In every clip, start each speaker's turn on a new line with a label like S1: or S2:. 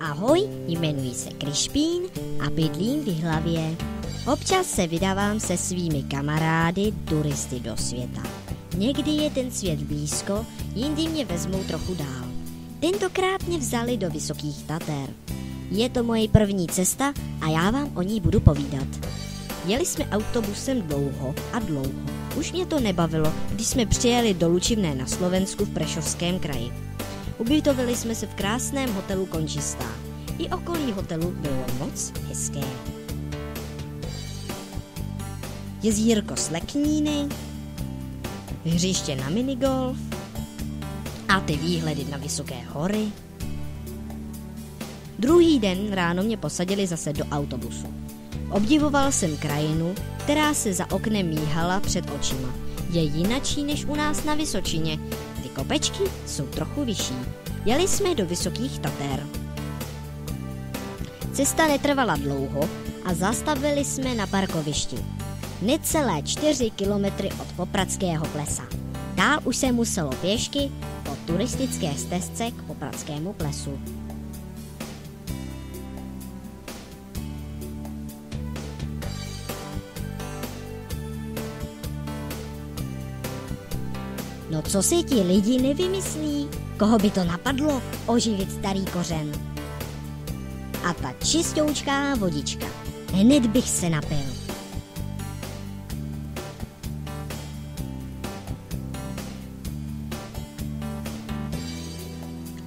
S1: Ahoj, jmenuji se Krišpín a bydlím v Jihlavě. Občas se vydávám se svými kamarády turisty do světa. Někdy je ten svět blízko, jindy mě vezmou trochu dál. Tentokrát mě vzali do Vysokých Tater. Je to moje první cesta a já vám o ní budu povídat. Jeli jsme autobusem dlouho. Už mě to nebavilo, když jsme přijeli do Lučivné na Slovensku v Prešovském kraji. Ubytovali jsme se v krásném hotelu Končistá. I okolí hotelu bylo moc hezké. Jezírko Slekníny, hřiště na minigolf a ty výhledy na vysoké hory. Druhý den ráno mě posadili zase do autobusu. Obdivoval jsem krajinu, která se za oknem míhala před očima. Je jinačí než u nás na Vysočině. Ty kopečky jsou trochu vyšší. Jeli jsme do Vysokých Tater. Cesta netrvala dlouho a zastavili jsme na parkovišti. Necelé 4 kilometry od Popradského plesa. Dál už se muselo pěšky po turistické stezce k Popradskému plesu. No co si ti lidi nevymyslí? Koho by to napadlo oživit starý kořen? A ta čistoučká vodička. Hned bych se napil.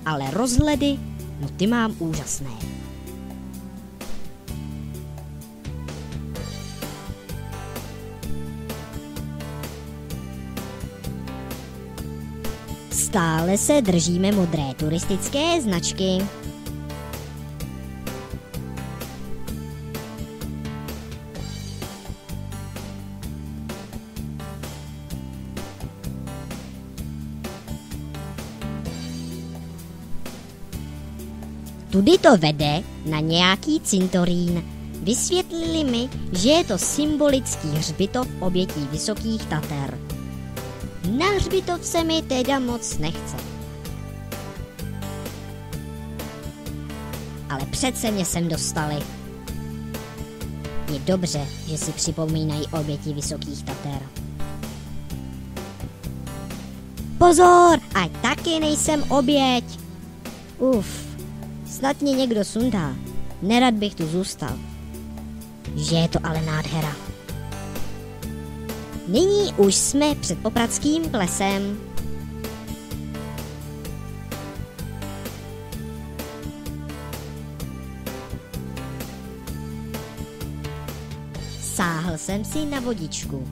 S1: Ale rozhledy, no ty mám úžasné. Stále se držíme modré turistické značky. Tudy to vede na nějaký cintorín. Vysvětlili mi, že je to symbolický hřbitov obětí Vysokých Tater. Na hřbitov se mi teda moc nechce. Ale přece mě sem dostali. Je dobře, že si připomínají oběti Vysokých Tater. Pozor, ať taky nejsem oběť. Snad mě někdo sundá. Nerad bych tu zůstal. Že je to ale nádhera. Nyní už jsme před Popradským plesem. Sáhl jsem si na vodičku.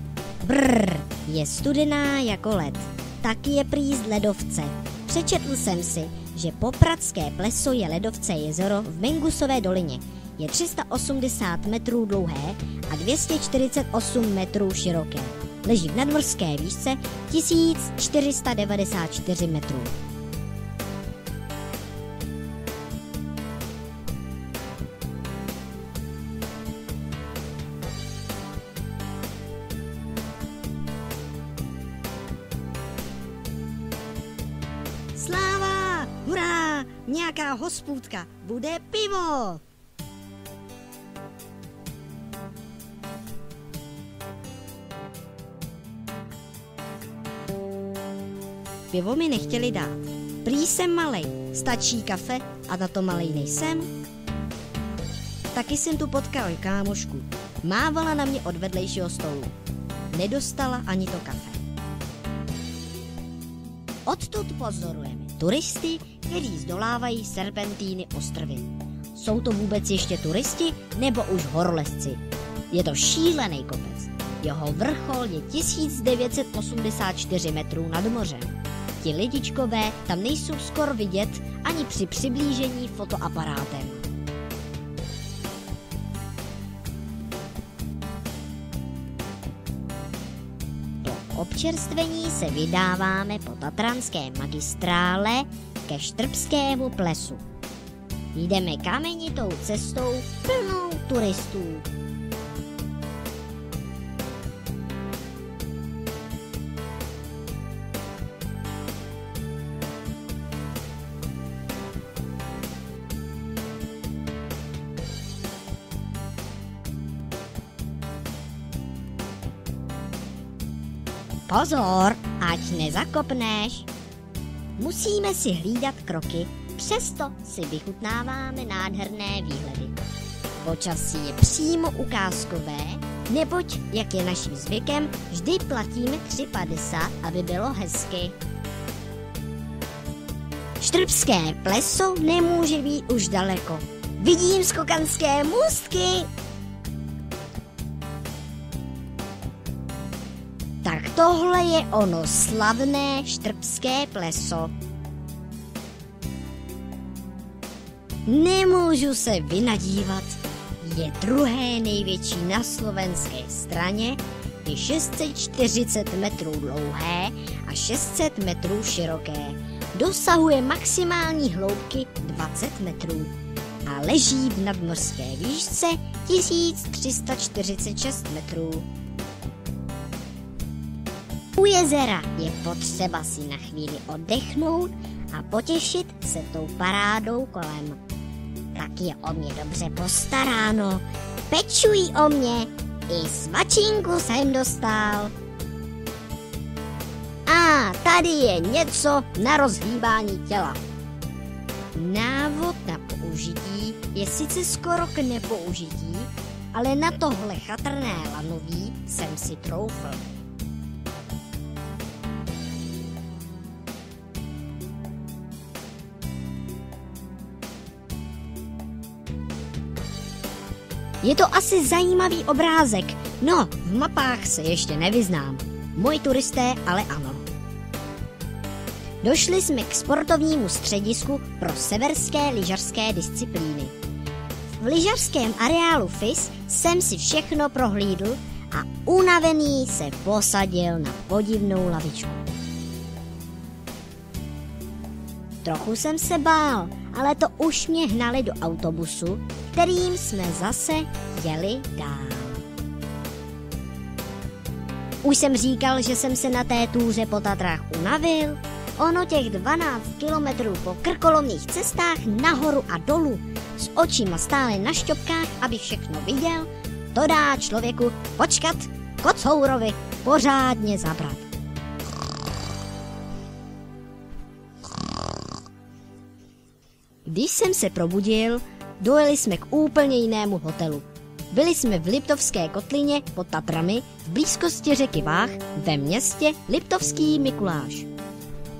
S1: Je studená jako led. Taky je prý z ledovce. Přečetl jsem si, že Popradské pleso je ledovce jezero v Mengusové dolině. Je 380 metrů dlouhé a 248 metrů široké. Leží v nadmořské výšce 1494 metrů. Sláva! Hurá! Nějaká hospůdka! Bude pivo! Pivo mi nechtěli dát. Prý jsem malej, stačí kafe a na to malej nejsem. Taky jsem tu potkal kámošku. Mávala na mě od vedlejšího stolu. Nedostala ani to kafe. Odtud pozorujeme turisty, kteří zdolávají serpentíny ostrovy. Jsou to vůbec ještě turisti nebo už horolezci? Je to šílený kopec. Jeho vrchol je 1984 metrů nad mořem. Ti lidičkové tam nejsou skoro vidět ani při přiblížení fotoaparátem. Do občerstvení se vydáváme po tatranské magistrále ke Štrbskému plesu. Jdeme kamenitou cestou plnou turistů. Pozor, ať nezakopneš. Musíme si hlídat kroky, přesto si vychutnáváme nádherné výhledy. Počasí je přímo ukázkové, neboť, jak je naším zvykem, vždy platíme 3,50, aby bylo hezky. Štrbské pleso nemůže být už daleko. Vidím skokanské můstky. Tak tohle je ono slavné štrbské pleso. Nemůžu se vynadívat. Je druhé největší na slovenské straně, je 640 metrů dlouhé a 600 metrů široké. Dosahuje maximální hloubky 20 metrů a leží v nadmořské výšce 1346 metrů. U jezera je potřeba si na chvíli oddechnout a potěšit se tou parádou kolem. Tak je o mě dobře postaráno, pečují o mě, i svačinku jsem dostal. A tady je něco na rozhýbání těla. Návod na použití je sice skoro k nepoužití, ale na tohle chatrné lanový jsem si troufl. Je to asi zajímavý obrázek, no v mapách se ještě nevyznám. Moji turisté ale ano. Došli jsme k sportovnímu středisku pro severské lyžařské disciplíny. V lyžařském areálu FIS jsem si všechno prohlídl a unavený se posadil na podivnou lavičku. Trochu jsem se bál, ale to už mě hnali do autobusu, kterým jsme zase jeli dál. Už jsem říkal, že jsem se na té túře po Tatrách unavil. Ono těch 12 kilometrů po krkolomných cestách nahoru a dolů s očima stále na šťopkách, aby všechno viděl, to dá člověku počkat kocourovi pořádně zabrat. Když jsem se probudil, dojeli jsme k úplně jinému hotelu. Byli jsme v Liptovské kotlině pod Tatrami v blízkosti řeky Váh ve městě Liptovský Mikuláš.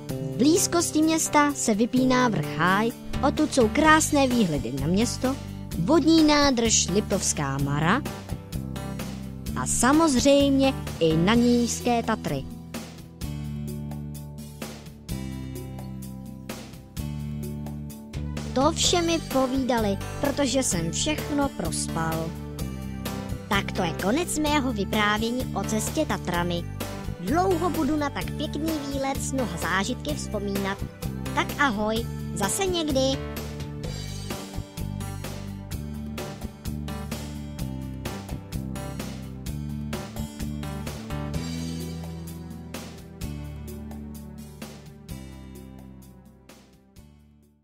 S1: V blízkosti města se vypíná vrch Háj, odtud jsou krásné výhledy na město, vodní nádrž Liptovská Mara a samozřejmě i na nízké Tatry. To vše mi povídali, protože jsem všechno prospal. Tak to je konec mého vyprávění o cestě Tatrami. Dlouho budu na tak pěkný výlet s mnoha zážitky vzpomínat. Tak ahoj, zase někdy.